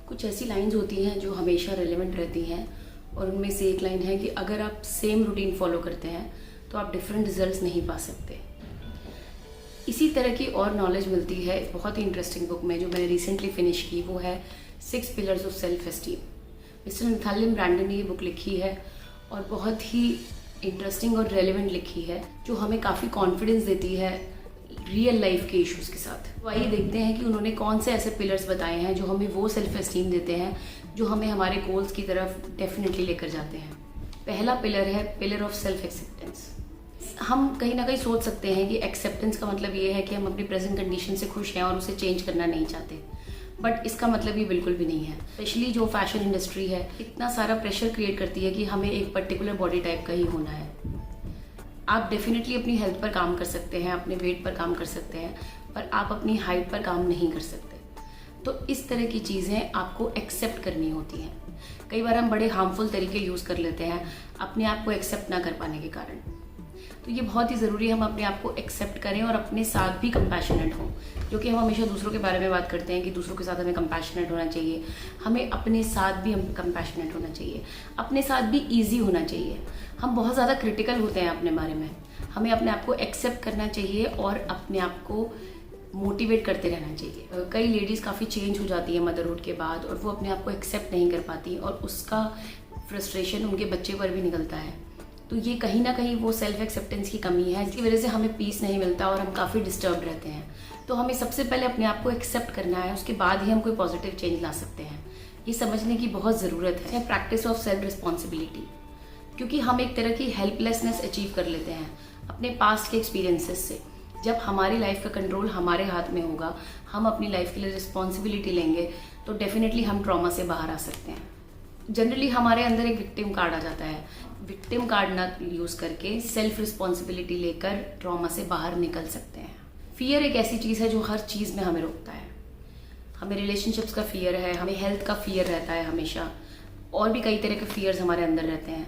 कुछ ऐसी लाइंस होती हैं जो हमेशा रेलेवेंट रहती हैं और उनमें से एक लाइन है कि अगर आप सेम रूटीन फॉलो करते हैं तो आप डिफरेंट रिजल्ट्स नहीं पा सकते। इसी तरह की और नॉलेज मिलती है बहुत ही इंटरेस्टिंग बुक में जो मैंने रिसेंटली फिनिश की, वो है 6 pillars of self esteem. Mister Nathaniel Branden ने ये बुक लिखी है और बहुत ही इंटरेस्टिंग और रेलेवेंट लिखी है, जो हमें काफ़ी कॉन्फिडेंस देती है रियल लाइफ के इश्यूज के साथ। तो आइए देखते हैं कि उन्होंने कौन से ऐसे पिलर्स बताए हैं जो हमें वो सेल्फ एस्टीम देते हैं जो हमें हमारे गोल्स की तरफ डेफिनेटली लेकर जाते हैं। पहला पिलर है पिलर ऑफ सेल्फ एक्सेप्टेंस। हम कहीं ना कहीं सोच सकते हैं कि एक्सेप्टेंस का मतलब ये है कि हम अपनी प्रेजेंट कंडीशन से खुश हैं और उसे चेंज करना नहीं चाहते, बट इसका मतलब ये बिल्कुल भी नहीं है। स्पेशली जो फैशन इंडस्ट्री है इतना सारा प्रेशर क्रिएट करती है कि हमें एक पर्टिकुलर बॉडी टाइप का ही होना है। आप डेफिनेटली अपनी हेल्थ पर काम कर सकते हैं, अपने वेट पर काम कर सकते हैं, पर आप अपनी हाइट पर काम नहीं कर सकते। तो इस तरह की चीज़ें आपको एक्सेप्ट करनी होती हैं। कई बार हम बड़े हार्मफुल तरीके यूज़ कर लेते हैं अपने आप को एक्सेप्ट ना कर पाने के कारण। तो ये बहुत ही ज़रूरी है हम अपने आप को एक्सेप्ट करें और अपने साथ भी कंपैशनेट हों, जो कि हम हमेशा दूसरों के बारे में बात करते हैं कि दूसरों के साथ हमें कंपैशनेट होना चाहिए। हमें अपने साथ भी हम कंपैशनेट होना चाहिए, अपने साथ भी ईजी होना चाहिए। हम बहुत ज़्यादा क्रिटिकल होते हैं अपने बारे में। हमें अपने आप को एक्सेप्ट करना चाहिए और अपने आप को मोटिवेट करते रहना चाहिए। कई लेडीज़ काफ़ी चेंज हो जाती है मदरहुड के बाद और वो अपने आप को एक्सेप्ट नहीं कर पाती और उसका फ्रस्ट्रेशन उनके बच्चे पर भी निकलता है। तो ये कहीं ना कहीं वो सेल्फ एक्सेप्टेंस की कमी है, जिसकी वजह से हमें पीस नहीं मिलता और हम काफ़ी डिस्टर्ब रहते हैं। तो हमें सबसे पहले अपने आप को एक्सेप्ट करना है, उसके बाद ही हम कोई पॉजिटिव चेंज ला सकते हैं। ये समझने की बहुत ज़रूरत है। प्रैक्टिस ऑफ सेल्फ रिस्पॉन्सिबिलिटी, क्योंकि हम एक तरह की हेल्पलेसनेस अचीव कर लेते हैं अपने पास्ट के एक्सपीरियंसेस से। जब हमारी लाइफ का कंट्रोल हमारे हाथ में होगा, हम अपनी लाइफ के लिए रिस्पॉन्सिबिलिटी लेंगे, तो डेफिनेटली हम ट्रॉमा से बाहर आ सकते हैं। जनरली हमारे अंदर एक विक्टिम कार्ड आ जाता है। विक्टिम कार्ड ना यूज़ करके सेल्फ रिस्पॉन्सिबिलिटी लेकर ट्रॉमा से बाहर निकल सकते हैं। फियर एक ऐसी चीज़ है जो हर चीज़ में हमें रोकता है। हमें रिलेशनशिप्स का फियर है, हमें हेल्थ का फियर रहता है हमेशा, और भी कई तरह के फियर्स हमारे अंदर रहते हैं।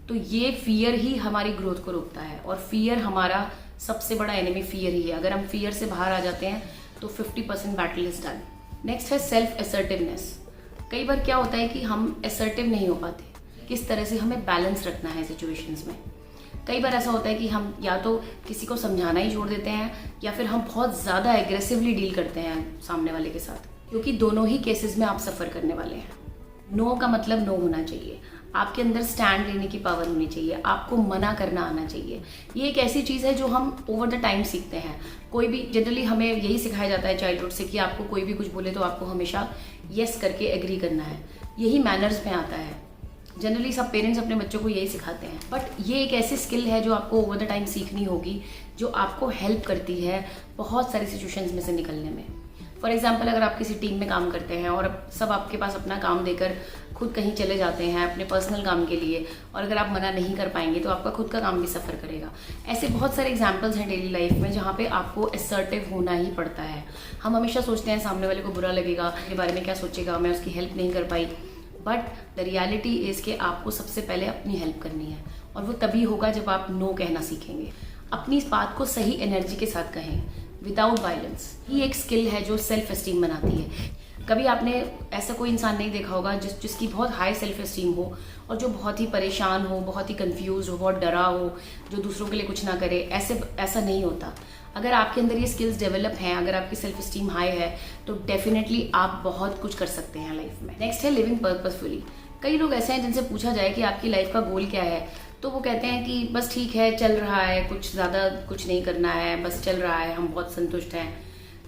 तो ये फियर ही हमारी ग्रोथ को रोकता है और फियर हमारा सबसे बड़ा एनिमी फियर ही है। अगर हम फियर से बाहर आ जाते हैं तो 50% बैटल इज डन। नेक्स्ट है सेल्फ असर्टिवनेस। कई बार क्या होता है कि हम असर्टिव नहीं हो पाते, किस तरह से हमें बैलेंस रखना है सिचुएशंस में। कई बार ऐसा होता है कि हम या तो किसी को समझाना ही छोड़ देते हैं या फिर हम बहुत ज़्यादा एग्रेसिवली डील करते हैं सामने वाले के साथ, क्योंकि दोनों ही केसेस में आप सफ़र करने वाले हैं। नो का मतलब नो होना चाहिए। आपके अंदर स्टैंड लेने की पावर होनी चाहिए, आपको मना करना आना चाहिए। ये एक ऐसी चीज़ है जो हम ओवर द टाइम सीखते हैं। कोई भी जनरली हमें यही सिखाया जाता है चाइल्डहुड से कि आपको कोई भी कुछ बोले तो आपको हमेशा येस करके एग्री करना है। यही मैनर्स में आता है। जनरली सब पेरेंट्स अपने बच्चों को यही सिखाते हैं, बट ये एक ऐसी स्किल है जो आपको ओवर द टाइम सीखनी होगी, जो आपको हेल्प करती है बहुत सारी सिचुएशंस में से निकलने में। फॉर एग्जाम्पल, अगर आप किसी टीम में काम करते हैं और सब आपके पास अपना काम देकर खुद कहीं चले जाते हैं अपने पर्सनल काम के लिए, और अगर आप मना नहीं कर पाएंगे तो आपका खुद का काम भी सफ़र करेगा। ऐसे बहुत सारे एग्जाम्पल्स हैं डेली लाइफ में जहाँ पे आपको असर्टिव होना ही पड़ता है। हम हमेशा सोचते हैं सामने वाले को बुरा लगेगा, मेरे बारे में क्या सोचेगा, मैं उसकी हेल्प नहीं कर पाई, बट द रियलिटी इज़ कि आपको सबसे पहले अपनी हेल्प करनी है, और वो तभी होगा जब आप नो कहना सीखेंगे। अपनी इस बात को सही एनर्जी के साथ कहें, विदाउट वायलेंस। ये एक स्किल है जो सेल्फ एस्टीम बनाती है। कभी आपने ऐसा कोई इंसान नहीं देखा होगा जिसकी बहुत हाई सेल्फ एस्टीम हो और जो बहुत ही परेशान हो, बहुत ही कंफ्यूज हो, बहुत डरा हो, जो दूसरों के लिए कुछ ना करे। ऐसा नहीं होता। अगर आपके अंदर ये स्किल्स डेवलप हैं, अगर आपकी सेल्फ एस्टीम हाई है, तो डेफिनेटली आप बहुत कुछ कर सकते हैं लाइफ में। नेक्स्ट है लिविंग पर्पसफुली। कई लोग ऐसे हैं जिनसे पूछा जाए कि आपकी लाइफ का गोल क्या है, तो वो कहते हैं कि बस ठीक है, चल रहा है, कुछ ज़्यादा कुछ नहीं करना है, बस चल रहा है, हम बहुत संतुष्ट हैं।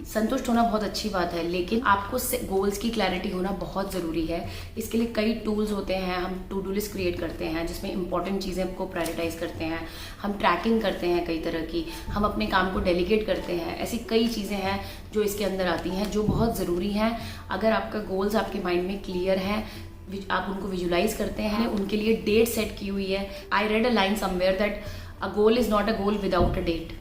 संतुष्ट होना बहुत अच्छी बात है, लेकिन आपको गोल्स की क्लैरिटी होना बहुत ज़रूरी है। इसके लिए कई टूल्स होते हैं। हम टू डू लिस्ट क्रिएट करते हैं जिसमें इंपॉर्टेंट चीज़ें को प्रायोरिटाइज करते हैं, हम ट्रैकिंग करते हैं कई तरह की, हम अपने काम को डेलीगेट करते हैं। ऐसी कई चीज़ें हैं जो इसके अंदर आती हैं, जो बहुत ज़रूरी हैं। अगर आपका गोल्स आपके माइंड में क्लियर है, आप उनको विजुलाइज करते हैं, उनके लिए डेट सेट की हुई है। I read a line somewhere that a goal is not a goal without a date.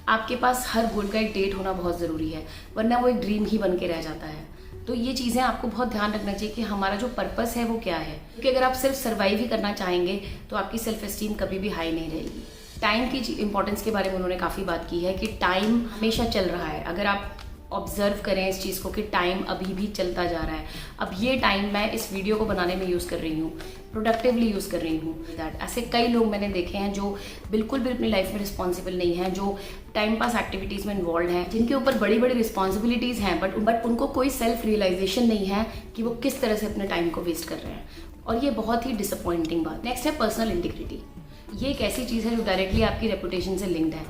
आपके पास हर गोल का एक डेट होना बहुत ज़रूरी है, वरना वो एक ड्रीम ही बन के रह जाता है। तो ये चीज़ें आपको बहुत ध्यान रखना चाहिए कि हमारा जो पर्पस है वो क्या है, क्योंकि अगर आप सिर्फ सर्वाइव ही करना चाहेंगे तो आपकी सेल्फ एस्टीम कभी भी हाई नहीं रहेगी। टाइम की इंपॉर्टेंस के बारे में उन्होंने काफ़ी बात की है कि टाइम हमेशा चल रहा है। अगर आप ऑब्जर्व करें इस चीज़ को कि टाइम अभी भी चलता जा रहा है। अब ये टाइम मैं इस वीडियो को बनाने में यूज़ कर रही हूँ, प्रोडक्टिवली यूज़ कर रही हूँ। दैट ऐसे कई लोग मैंने देखे हैं जो बिल्कुल भी अपनी लाइफ में रिस्पॉन्सिबल नहीं है, जो टाइम पास एक्टिविटीज़ में इन्वॉल्व हैं, जिनके ऊपर बड़ी बड़ी रिस्पॉन्सिबिलिटीज़ हैं, बट उनको कोई सेल्फ रियलाइजेशन नहीं है कि वो किस तरह से अपने टाइम को वेस्ट कर रहे हैं। और ये बहुत ही डिसअपॉइंटिंग बात। नेक्स्ट है पर्सनल इंटीग्रिटी। ये एक ऐसी चीज़ है जो डायरेक्टली आपकी रेपुटेशन से लिंक्ड है।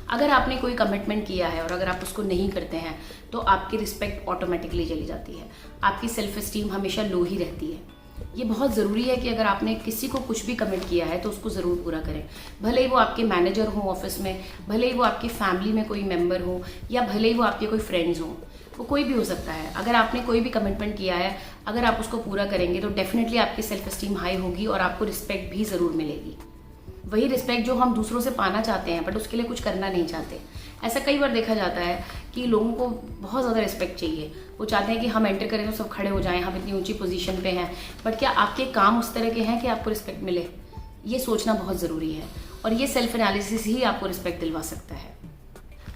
अगर आपने कोई कमिटमेंट किया है और अगर आप उसको नहीं करते हैं तो आपकी रिस्पेक्ट ऑटोमेटिकली चली जाती है, आपकी सेल्फ एस्टीम हमेशा लो ही रहती है। ये बहुत ज़रूरी है कि अगर आपने किसी को कुछ भी कमिट किया है तो उसको ज़रूर पूरा करें। भले ही वो आपके मैनेजर हो ऑफिस में, भले ही वो आपकी फैमिली में कोई मेंबर हो, या भले ही वो आपके कोई फ्रेंड्स हों, वो कोई भी हो सकता है। अगर आपने कोई भी कमिटमेंट किया है, अगर आप उसको पूरा करेंगे तो डेफिनेटली आपकी सेल्फ एस्टीम हाई होगी और आपको रिस्पेक्ट भी ज़रूर मिलेगी। वही रिस्पेक्ट जो हम दूसरों से पाना चाहते हैं बट उसके लिए कुछ करना नहीं चाहते। ऐसा कई बार देखा जाता है कि लोगों को बहुत ज़्यादा रिस्पेक्ट चाहिए। वो चाहते हैं कि हम एंटर करें तो सब खड़े हो जाएं, हम इतनी ऊंची पोजीशन पे हैं, बट क्या आपके काम उस तरह के हैं कि आपको रिस्पेक्ट मिले? ये सोचना बहुत ज़रूरी है और ये सेल्फ एनालिसिस ही आपको रिस्पेक्ट दिलवा सकता है।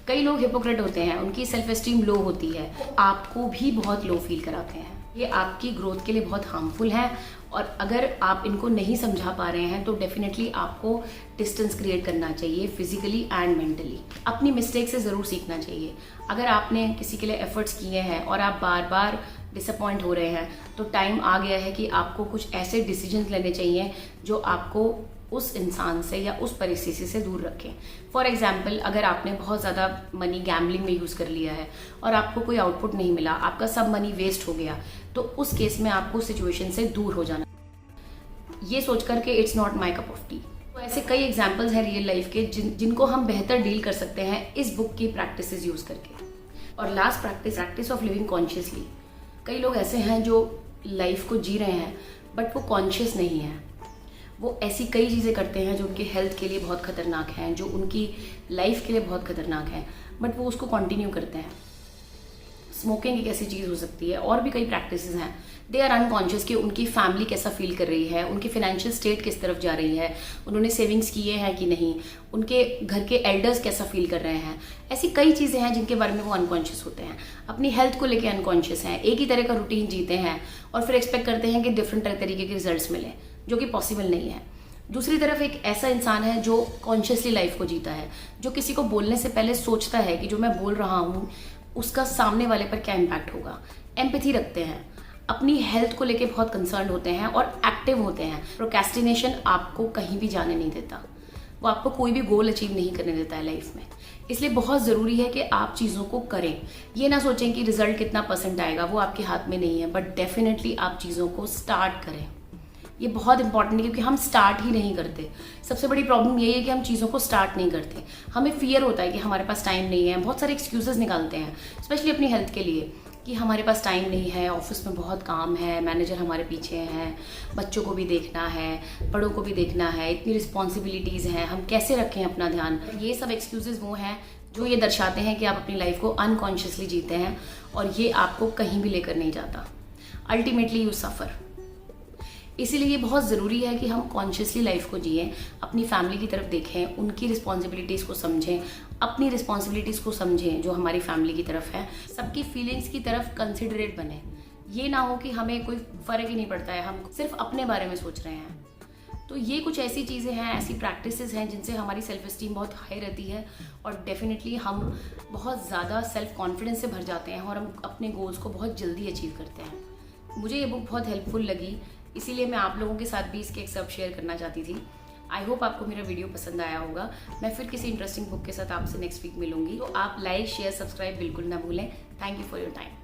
कई लोग हिपोक्रेट होते हैं, उनकी सेल्फ एस्टीम लो होती है, आपको भी बहुत लो फील कराते हैं। ये आपकी ग्रोथ के लिए बहुत हार्मफुल है और अगर आप इनको नहीं समझा पा रहे हैं तो डेफिनेटली आपको डिस्टेंस क्रिएट करना चाहिए, फिजिकली एंड मेंटली। अपनी मिस्टेक से ज़रूर सीखना चाहिए। अगर आपने किसी के लिए एफर्ट्स किए हैं और आप बार बार डिसअपॉइंट हो रहे हैं तो टाइम आ गया है कि आपको कुछ ऐसे डिसीजंस लेने चाहिए जो आपको उस इंसान से या उस परिस्थिति से दूर रखें। फॉर एग्जाम्पल, अगर आपने बहुत ज़्यादा मनी गैम्बलिंग में यूज़ कर लिया है और आपको कोई आउटपुट नहीं मिला, आपका सब मनी वेस्ट हो गया, तो उस केस में आपको सिचुएशन से दूर हो जाना, ये सोच कर के it's not my cup of T. तो ऐसे कई एग्जाम्पल्स हैं रियल लाइफ के जिनको हम बेहतर डील कर सकते हैं इस बुक की प्रैक्टिसेस यूज़ करके। और last practice of living consciously. कई लोग ऐसे हैं जो लाइफ को जी रहे हैं बट वो कॉन्शियस नहीं है। वो ऐसी कई चीज़ें करते हैं जो उनके हेल्थ के लिए बहुत ख़तरनाक हैं, जो उनकी लाइफ के लिए बहुत ख़तरनाक हैं, बट वो उसको कंटिन्यू करते हैं। स्मोकिंग एक ऐसी चीज़ हो सकती है, और भी कई प्रैक्टिसेस हैं। दे आर अनकॉन्शियस कि उनकी फैमिली कैसा फील कर रही है, उनकी फाइनेंशियल स्टेट किस तरफ जा रही है, उन्होंने सेविंग्स किए हैं कि नहीं, उनके घर के एल्डर्स कैसा फील कर रहे हैं। ऐसी कई चीज़ें हैं जिनके बारे में वो अनकॉन्शियस होते हैं। अपनी हेल्थ को लेकर अनकॉन्शियस हैं, एक ही तरह का रूटीन जीते हैं और फिर एक्सपेक्ट करते हैं कि डिफरेंट तरीके के रिजल्ट्स मिले, जो कि पॉसिबल नहीं है। दूसरी तरफ एक ऐसा इंसान है जो कॉन्शियसली लाइफ को जीता है, जो किसी को बोलने से पहले सोचता है कि जो मैं बोल रहा हूँ उसका सामने वाले पर क्या इम्पैक्ट होगा। एम्पैथी रखते हैं, अपनी हेल्थ को लेके बहुत कंसर्न होते हैं और एक्टिव होते हैं। प्रोक्रेस्टिनेशन आपको कहीं भी जाने नहीं देता, वो आपको कोई भी गोल अचीव नहीं करने देता है लाइफ में। इसलिए बहुत ज़रूरी है कि आप चीज़ों को करें। ये ना सोचें कि रिजल्ट कितना % आएगा, वो आपके हाथ में नहीं है, बट डेफिनेटली आप चीज़ों को स्टार्ट करें। ये बहुत इंपॉर्टेंट है क्योंकि हम स्टार्ट ही नहीं करते। सबसे बड़ी प्रॉब्लम यही है कि हम चीज़ों को स्टार्ट नहीं करते। हमें फियर होता है कि हमारे पास टाइम नहीं है, बहुत सारे एक्सक्यूजेस निकालते हैं, स्पेशली अपनी हेल्थ के लिए, कि हमारे पास टाइम नहीं है, ऑफिस में बहुत काम है, मैनेजर हमारे पीछे हैं, बच्चों को भी देखना है, बड़ों को भी देखना है, इतनी रिस्पॉन्सिबिलिटीज़ हैं, हम कैसे रखें अपना ध्यान। ये सब एक्सक्यूजेस वो हैं जो ये दर्शाते हैं कि आप अपनी लाइफ को अनकॉन्शियसली जीते हैं और ये आपको कहीं भी लेकर नहीं जाता। अल्टीमेटली यू सफ़र। इसीलिए ये बहुत ज़रूरी है कि हम कॉन्शियसली लाइफ को जिएं, अपनी फैमिली की तरफ देखें, उनकी रिस्पॉन्सिबिलिटीज़ को समझें, अपनी रिस्पॉन्सिबिलिटीज़ को समझें जो हमारी फैमिली की तरफ है, सबकी फीलिंग्स की तरफ कंसिडरेट बने। ये ना हो कि हमें कोई फ़र्क ही नहीं पड़ता है, हम सिर्फ अपने बारे में सोच रहे हैं। तो ये कुछ ऐसी चीज़ें हैं, ऐसी प्रैक्टिसेस हैं जिनसे हमारी सेल्फ एस्टीम बहुत हाई रहती है और डेफिनेटली हम बहुत ज़्यादा सेल्फ कॉन्फिडेंस से भर जाते हैं और हम अपने गोल्स को बहुत जल्दी अचीव करते हैं। मुझे ये बुक बहुत हेल्पफुल लगी, इसीलिए मैं आप लोगों के साथ भी इसके एक्सर्प्ट शेयर करना चाहती थी। आई होप आपको मेरा वीडियो पसंद आया होगा। मैं फिर किसी इंटरेस्टिंग बुक के साथ आपसे नेक्स्ट वीक मिलूंगी। तो आप लाइक, शेयर, सब्सक्राइब बिल्कुल ना भूलें। Thank you for your time.